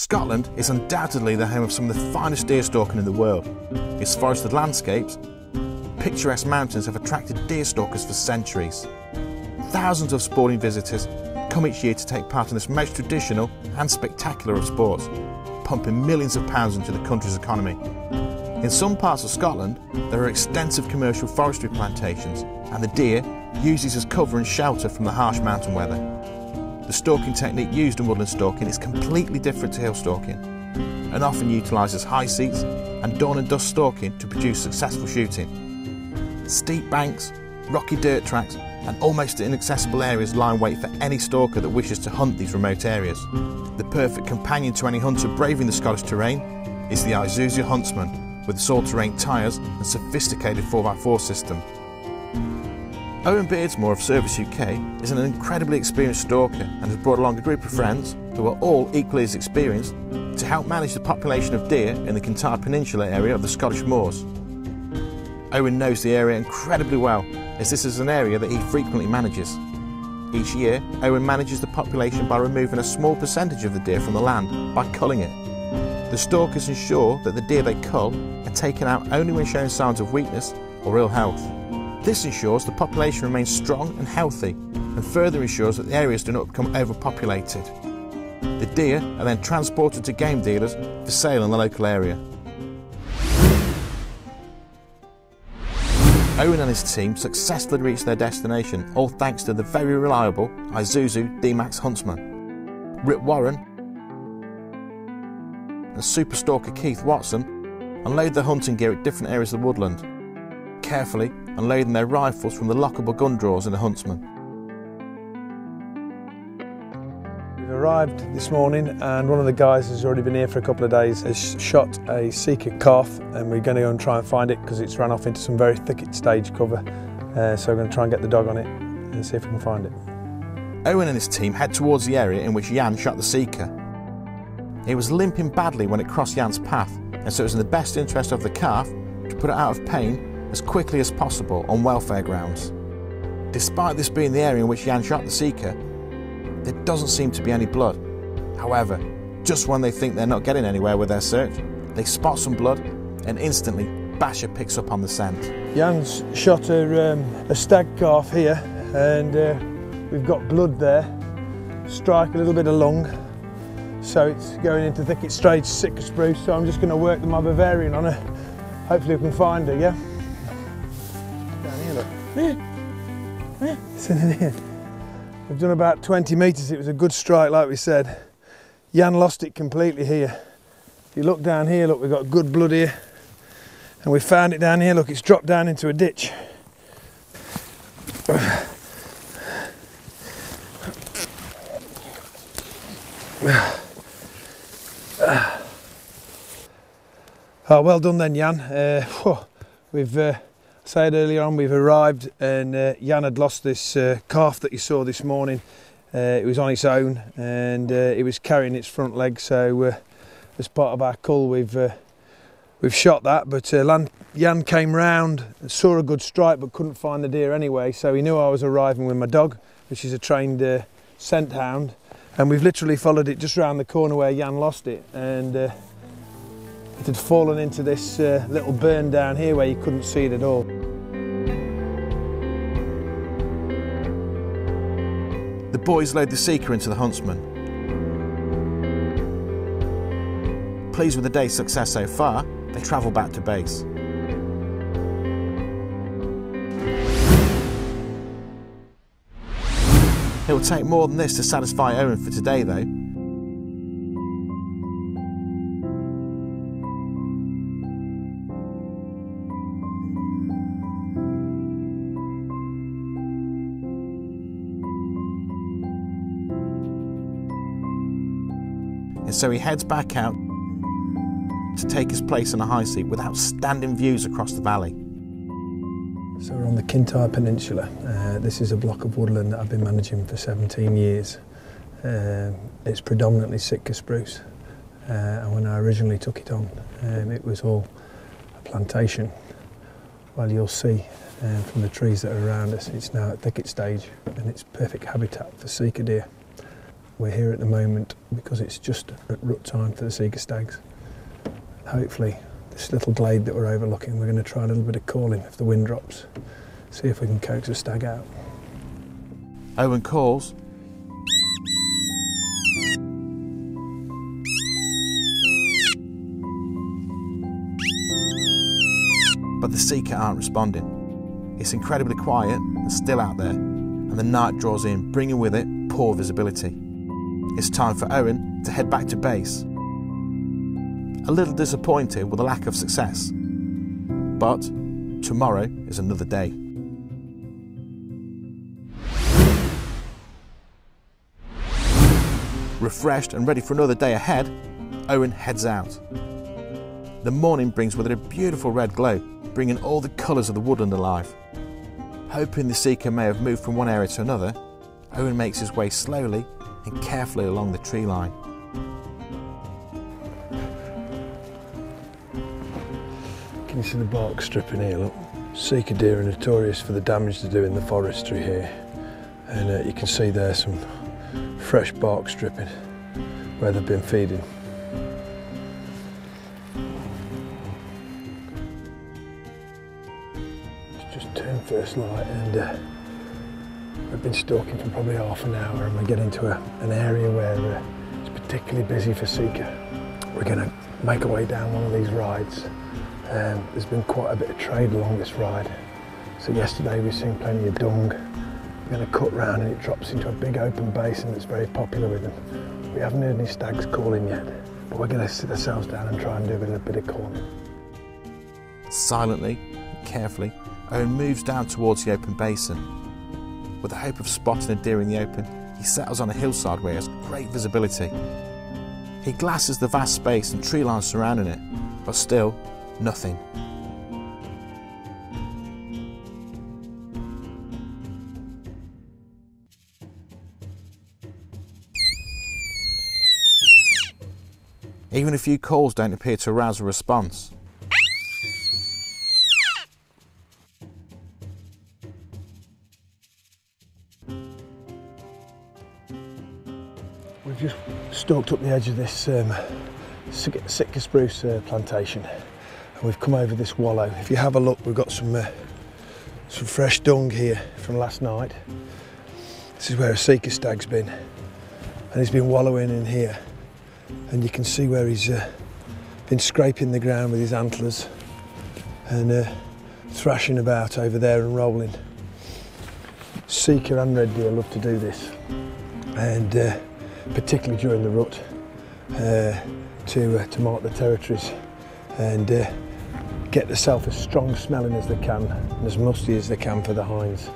Scotland is undoubtedly the home of some of the finest deer stalking in the world. Its forested landscapes, picturesque mountains have attracted deer stalkers for centuries. Thousands of sporting visitors come each year to take part in this most traditional and spectacular of sports, pumping millions of pounds into the country's economy. In some parts of Scotland, there are extensive commercial forestry plantations, and the deer use these as cover and shelter from the harsh mountain weather. The stalking technique used in woodland stalking is completely different to hill stalking, and often utilises high seats and dawn and dusk stalking to produce successful shooting. Steep banks, rocky dirt tracks and almost inaccessible areas lie in wait for any stalker that wishes to hunt these remote areas. The perfect companion to any hunter braving the Scottish terrain is the Isuzu Huntsman, with its all-terrain tyres and sophisticated 4x4 system. Owen Beardsmore of Cervus UK is an incredibly experienced stalker and has brought along a group of friends, who are all equally as experienced, to help manage the population of deer in the Kintyre peninsula area of the Scottish moors. Owen knows the area incredibly well, as this is an area that he frequently manages. Each year, Owen manages the population by removing a small percentage of the deer from the land by culling it. The stalkers ensure that the deer they cull are taken out only when showing signs of weakness or ill health. This ensures the population remains strong and healthy, and further ensures that the areas do not become overpopulated. The deer are then transported to game dealers for sale in the local area. Owen and his team successfully reached their destination, all thanks to the very reliable Isuzu D-Max Huntsman. Rip Warren and super stalker Keith Watson unload their hunting gear at different areas of the woodland, carefully unloading their rifles from the lockable gun drawers in the Huntsman. We've arrived this morning and one of the guys has already been here for a couple of days, has shot a Sika calf, and we're going to go and try and find it because it's run off into some very thicket stage cover. So we're going to try and get the dog on it and see if we can find it. Owen and his team head towards the area in which Jan shot the Sika. It was limping badly when it crossed Jan's path, and so it was in the best interest of the calf to put it out of pain as quickly as possible on welfare grounds. Despite this being the area in which Jan shot the Sika, there doesn't seem to be any blood. However, just when they think they're not getting anywhere with their search, they spot some blood, and instantly Basher picks up on the scent. Jan's shot a stag calf here, and we've got blood there. Strike a little bit of lung, so it's going into thicket stage Sika spruce, so I'm just going to work my Bavarian on her. Hopefully we can find her, yeah? Down here, look. Yeah. Sitting here. We've done about 20 metres, it was a good strike like we said. Jan lost it completely here. If you look down here, look, we've got good blood here. And we found it down here, look, it's dropped down into a ditch. Oh, well done then, Jan. We've said earlier on, we've arrived, and Jan had lost this calf that you saw this morning. It was on its own, and it was carrying its front leg. So, as part of our cull, we've shot that. But Jan came round, saw a good strike, but couldn't find the deer anyway. So he knew I was arriving with my dog, which is a trained scent hound, and we've literally followed it just round the corner where Jan lost it, and it had fallen into this little burn down here where you couldn't see it at all. The boys load the Sika into the Huntsman. Pleased with the day's success so far, they travel back to base. It will take more than this to satisfy Owen for today though. And so he heads back out to take his place on a high seat with outstanding views across the valley. So we're on the Kintyre peninsula. This is a block of woodland that I've been managing for 17 years. It's predominantly Sitka spruce, and when I originally took it on, it was all a plantation. Well, you'll see from the trees that are around us, it's now at thicket stage, and it's perfect habitat for Sika deer. we're here at the moment because it's just at rut time for the Sika stags. Hopefully this little glade that we're overlooking, we're going to try a little bit of calling if the wind drops, see if we can coax a stag out. Owen calls. But the Sika aren't responding. It's incredibly quiet and still out there, and the night draws in, bringing with it poor visibility. It's time for Owen to head back to base. A little disappointed with the lack of success, but tomorrow is another day. Refreshed and ready for another day ahead, Owen heads out. The morning brings with it a beautiful red glow, bringing all the colours of the woodland alive. Hoping the Sika may have moved from one area to another, Owen makes his way slowly and carefully along the tree line. Can you see the bark stripping here? Look, Sika deer are notorious for the damage they do in the forestry here, and you can see there some fresh bark stripping where they've been feeding. First light, and we've been stalking for probably half an hour, and we're getting to an area where it's particularly busy for Sika. We're going to make our way down one of these rides. There's been quite a bit of trade along this ride. So yesterday we've seen plenty of dung. We're going to cut round and it drops into a big open basin that's very popular with them. We haven't heard any stags calling yet, but we're going to sit ourselves down and try and do a bit of calling. Silently and carefully, Owen moves down towards the open basin. With the hope of spotting a deer in the open, he settles on a hillside where he has great visibility. He glasses the vast space and tree lines surrounding it, but still, nothing. Even a few calls don't appear to arouse a response. We've just stalked up the edge of this Sitka spruce plantation, and we've come over this wallow. If you have a look, we've got some fresh dung here from last night. This is where a Sika stag's been, and he's been wallowing in here, and you can see where he's been scraping the ground with his antlers and thrashing about over there and rolling. Sika and red deer love to do this, and particularly during the rut, to mark the territories and get themselves as strong smelling as they can and as musty as they can for the hinds.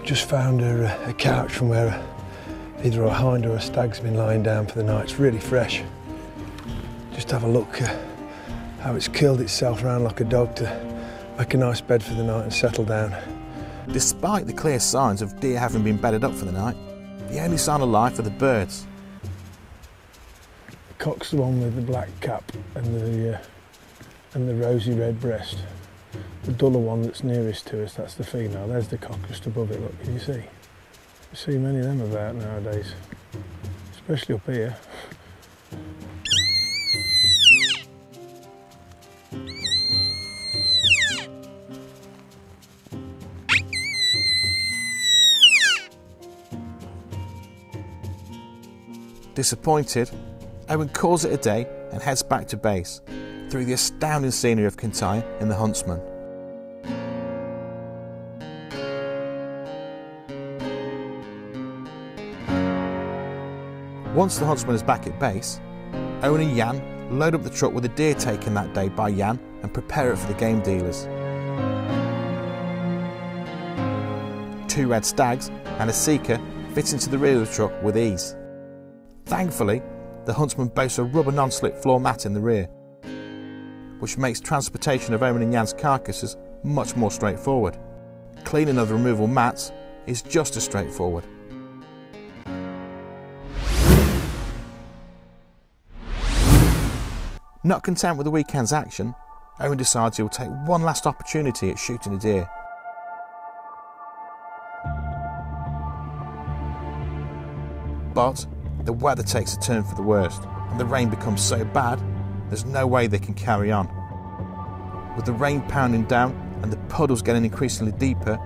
Just found a couch from where either a hind or a stag's been lying down for the night. It's really fresh. Just have a look how it's curled itself around like a dog to make a nice bed for the night and settle down. Despite the clear signs of deer having been bedded up for the night, the only sign of life are the birds. The cock's the one with the black cap and the rosy red breast. The duller one that's nearest to us, that's the female. There's the cock just above it, look, can you see? You see many of them about nowadays, especially up here. Disappointed, Owen calls it a day and heads back to base through the astounding scenery of Kintyre in the Huntsman. Once the Huntsman is back at base, Owen and Jan load up the truck with a deer taken that day by Jan and prepare it for the game dealers. 2 red stags and a Sika fit into the rear of the truck with ease. Thankfully, the Huntsman boasts a rubber non-slip floor mat in the rear, which makes transportation of Owen and Jan's carcasses much more straightforward. Cleaning of the removal mats is just as straightforward. Not content with the weekend's action, Owen decides he will take one last opportunity at shooting a deer. But the weather takes a turn for the worst, and the rain becomes so bad, there's no way they can carry on. With the rain pounding down and the puddles getting increasingly deeper,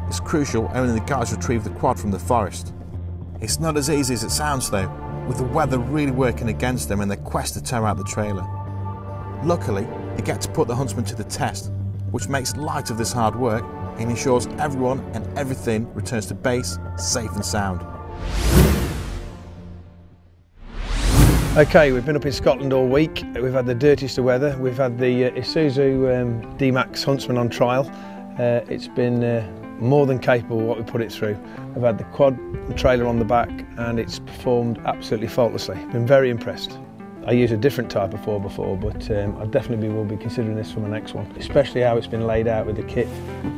it's crucial Owen and the guys retrieve the quad from the forest. It's not as easy as it sounds though, with the weather really working against them in their quest to tow out the trailer. Luckily, they get to put the Huntsman to the test, which makes light of this hard work and ensures everyone and everything returns to base safe and sound. Okay, we've been up in Scotland all week. We've had the dirtiest of weather. We've had the Isuzu D-Max Huntsman on trial. It's been more than capable of what we put it through. We've had the quad trailer on the back and it's performed absolutely faultlessly. Been very impressed. I used a different type of 4x4, but I definitely will be considering this for my next one, especially how it's been laid out with the kit,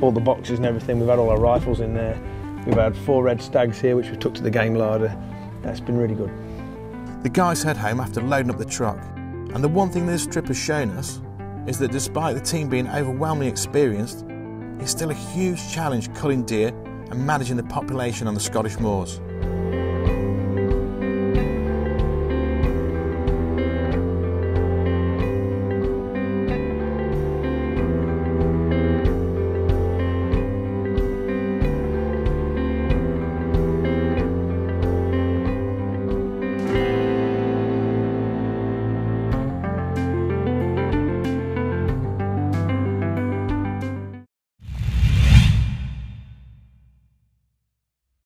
all the boxes and everything. We've had all our rifles in there. We've had 4 red stags here, which we took to the game larder. That's been really good. The guys head home after loading up the truck, and the one thing this trip has shown us is that despite the team being overwhelmingly experienced, it's still a huge challenge culling deer and managing the population on the Scottish moors.